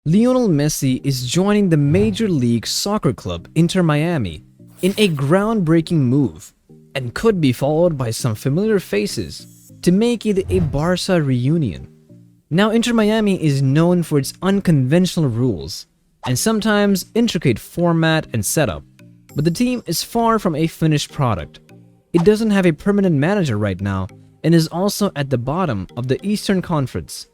Lionel Messi is joining the Major League Soccer club Inter Miami in a groundbreaking move and could be followed by some familiar faces to make it a Barca reunion. Now, Inter Miami is known for its unconventional rules and sometimes intricate format and setup, but the team is far from a finished product. It doesn't have a permanent manager right now and is also at the bottom of the Eastern Conference.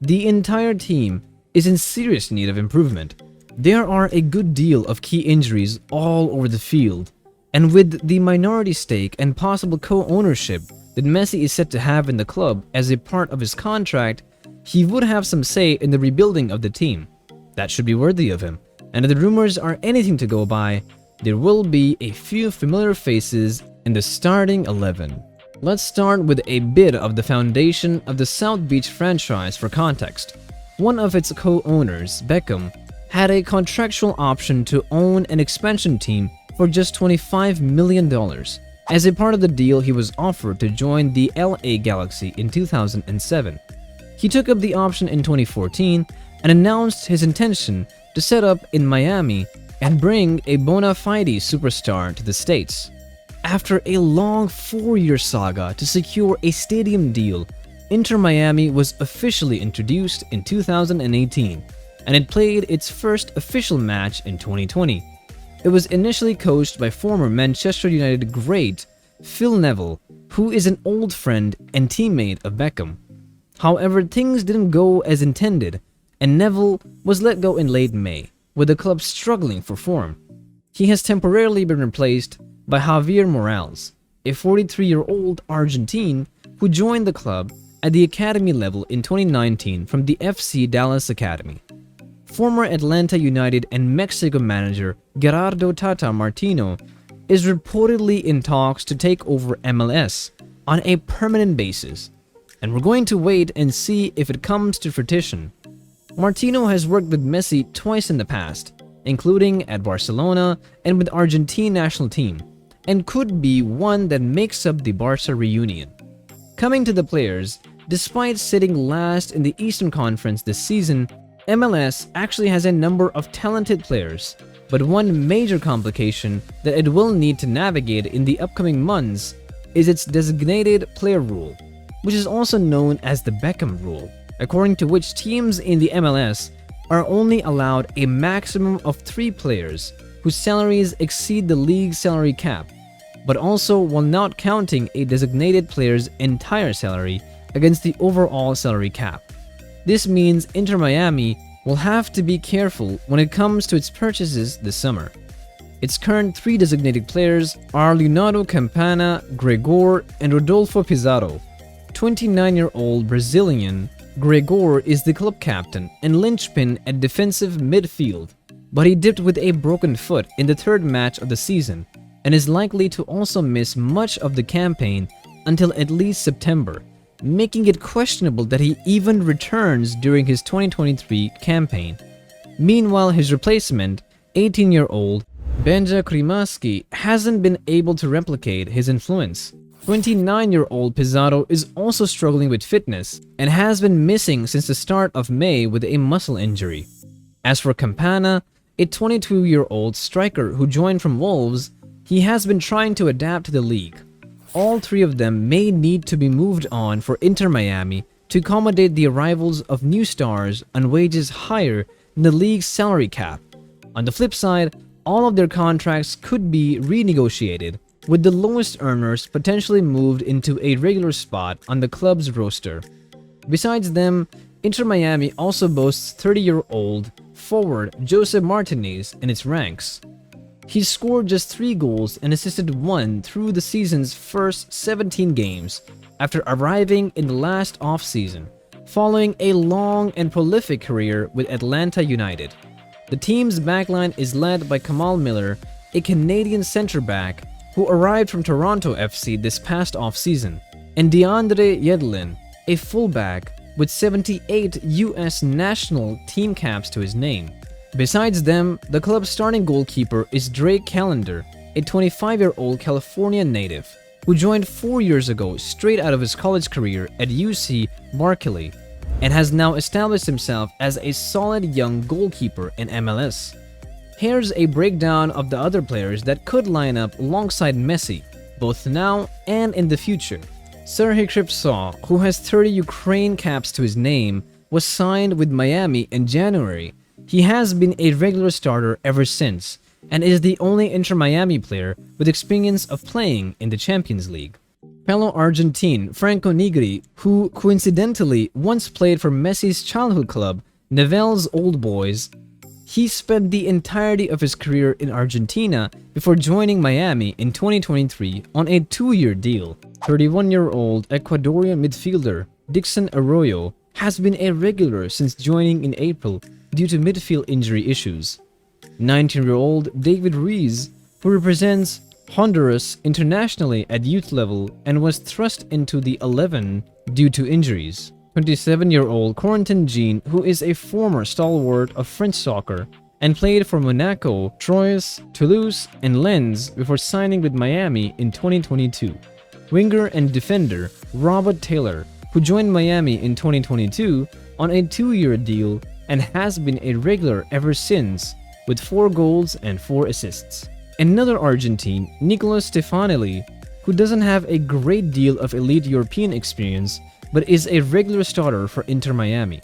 The entire team is in serious need of improvement. There are a good deal of key injuries all over the field, and with the minority stake and possible co-ownership that Messi is set to have in the club as a part of his contract, he would have some say in the rebuilding of the team. That should be worthy of him, and if the rumors are anything to go by, there will be a few familiar faces in the starting 11. Let's start with a bit of the foundation of the South Beach franchise for context. One of its co-owners, Beckham, had a contractual option to own an expansion team for just $25 million. As a part of the deal, he was offered to join the LA Galaxy in 2007. He took up the option in 2014 and announced his intention to set up in Miami and bring a bona fide superstar to the States. After a long 4-year saga to secure a stadium deal, Inter Miami was officially introduced in 2018, and it played its first official match in 2020. It was initially coached by former Manchester United great Phil Neville, who is an old friend and teammate of Beckham. However, things didn't go as intended, and Neville was let go in late May, with the club struggling for form. He has temporarily been replaced by Javier Morales, a 43-year-old Argentine who joined the club at the academy level in 2019 from the FC Dallas Academy. Former Atlanta United and Mexico manager Gerardo Tata Martino is reportedly in talks to take over MLS on a permanent basis, and we're going to wait and see if it comes to fruition. Martino has worked with Messi twice in the past, including at Barcelona and with Argentine national team, and could be one that makes up the Barca reunion. Coming to the players, despite sitting last in the Eastern Conference this season, MLS actually has a number of talented players, but one major complication that it will need to navigate in the upcoming months is its designated player rule, which is also known as the Beckham rule, according to which teams in the MLS are only allowed a maximum of 3 players whose salaries exceed the league salary cap, but also while not counting a designated player's entire salary against the overall salary cap. This means Inter Miami will have to be careful when it comes to its purchases this summer. Its current 3 designated players are Leonardo Campana, Gregor, and Rodolfo Pizarro. 29-year-old Brazilian Gregor is the club captain and linchpin at defensive midfield, but he dipped with a broken foot in the 3rd match of the season and is likely to also miss much of the campaign until at least September, making it questionable that he even returns during his 2023 campaign. Meanwhile, his replacement, 18-year-old Benja Krimaski, hasn't been able to replicate his influence. 29-year-old Pizarro is also struggling with fitness and has been missing since the start of May with a muscle injury. As for Campana, a 22-year-old striker who joined from Wolves, he has been trying to adapt to the league. All 3 of them may need to be moved on for Inter Miami to accommodate the arrivals of new stars on wages higher than the league's salary cap. On the flip side, all of their contracts could be renegotiated, with the lowest earners potentially moved into a regular spot on the club's roster. Besides them, Inter Miami also boasts 30-year-old forward Josep Martinez in its ranks. He scored just 3 goals and assisted 1 through the season's first 17 games after arriving in the last off-season, following a long and prolific career with Atlanta United. The team's backline is led by Kamal Miller, a Canadian centre-back who arrived from Toronto FC this past off-season, and DeAndre Yedlin, a fullback with 78 U.S. national team caps to his name. Besides them, the club's starting goalkeeper is Drake Callender, a 25-year-old California native who joined 4 years ago straight out of his college career at UC Berkeley. and has now established himself as a solid young goalkeeper in MLS. Here's a breakdown of the other players that could line up alongside Messi, both now and in the future. Serhii Kripsov, who has 30 Ukraine caps to his name, was signed with Miami in January. He has been a regular starter ever since, and is the only Inter Miami player with experience of playing in the Champions League. Fellow Argentine Franco Nigri, who coincidentally once played for Messi's childhood club, Neville's Old Boys, he spent the entirety of his career in Argentina before joining Miami in 2023 on a 2-year deal. 31-year-old Ecuadorian midfielder Dixon Arroyo has been a regular since joining in April due to midfield injury issues. 19-year-old David Ruiz, who represents Honduras internationally at youth level and was thrust into the 11 due to injuries. 27-year-old Corentin Jean, who is a former stalwart of French soccer and played for Monaco, Troyes, Toulouse, and Lens before signing with Miami in 2022. Winger and defender Robert Taylor, who joined Miami in 2022 on a 2-year deal and has been a regular ever since, with 4 goals and 4 assists. Another Argentine, Nicolas Stefanelli, who doesn't have a great deal of elite European experience but is a regular starter for Inter Miami.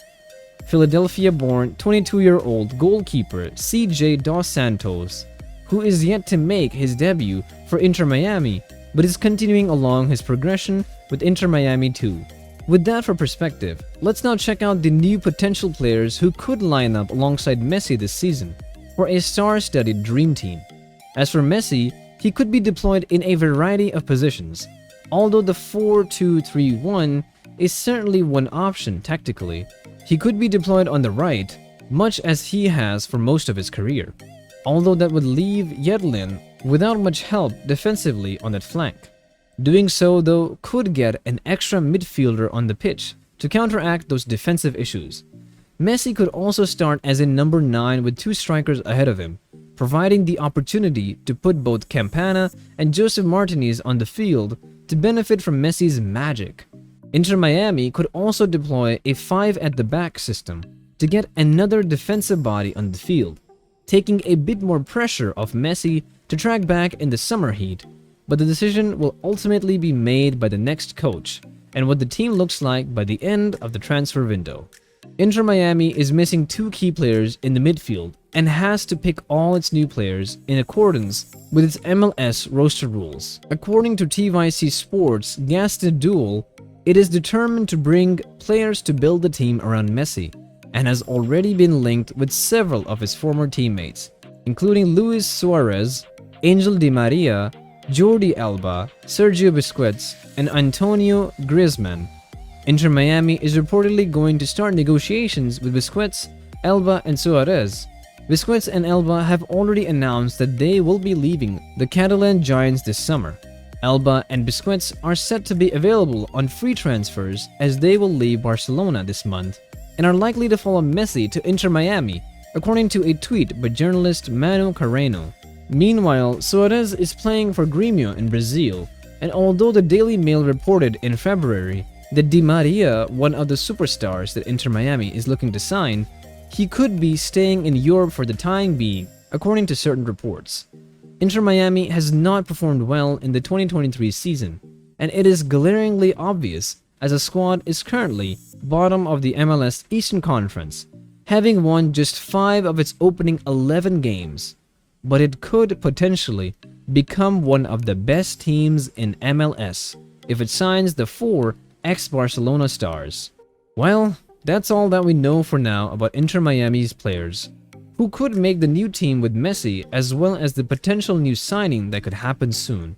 Philadelphia-born 22-year-old goalkeeper CJ Dos Santos, who is yet to make his debut for Inter Miami but is continuing along his progression with Inter Miami too. With that for perspective, let's now check out the new potential players who could line up alongside Messi this season for a star-studded dream team. As for Messi, he could be deployed in a variety of positions, although the 4-2-3-1 is certainly one option tactically. He could be deployed on the right, much as he has for most of his career, although that would leave Yedlin without much help defensively on that flank. Doing so, though, could get an extra midfielder on the pitch to counteract those defensive issues. Messi could also start as a number 9 with 2 strikers ahead of him, providing the opportunity to put both Campana and Joseph Martinez on the field to benefit from Messi's magic. Inter Miami could also deploy a 5-at-the-back system to get another defensive body on the field, taking a bit more pressure off Messi to track back in the summer heat, but the decision will ultimately be made by the next coach and what the team looks like by the end of the transfer window. Inter Miami is missing 2 key players in the midfield and has to pick all its new players in accordance with its MLS roster rules. According to TYC Sports' Gaston Duel, it is determined to bring players to build the team around Messi and has already been linked with several of his former teammates, including Luis Suarez, Angel Di Maria, Jordi Alba, Sergio Busquets, and Antonio Griezmann. Inter Miami is reportedly going to start negotiations with Busquets, Alba, and Suarez. Busquets and Alba have already announced that they will be leaving the Catalan Giants this summer. Alba and Busquets are set to be available on free transfers as they will leave Barcelona this month and are likely to follow Messi to Inter Miami, according to a tweet by journalist Manu Carreno. Meanwhile, Suarez is playing for Grêmio in Brazil, and although the Daily Mail reported in February that Di Maria, one of the superstars that Inter Miami is looking to sign, he could be staying in Europe for the time being, according to certain reports. Inter Miami has not performed well in the 2023 season, and it is glaringly obvious as the squad is currently bottom of the MLS Eastern Conference, having won just 5 of its opening 11 games. But it could potentially become one of the best teams in MLS if it signs the 4 ex-Barcelona stars. Well, that's all that we know for now about Inter Miami's players, who could make the new team with Messi, as well as the potential new signing that could happen soon.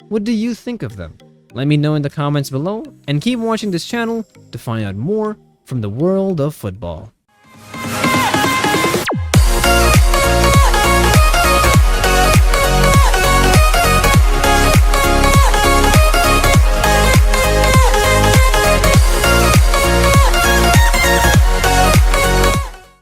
What do you think of them? Let me know in the comments below, and keep watching this channel to find out more from the world of football.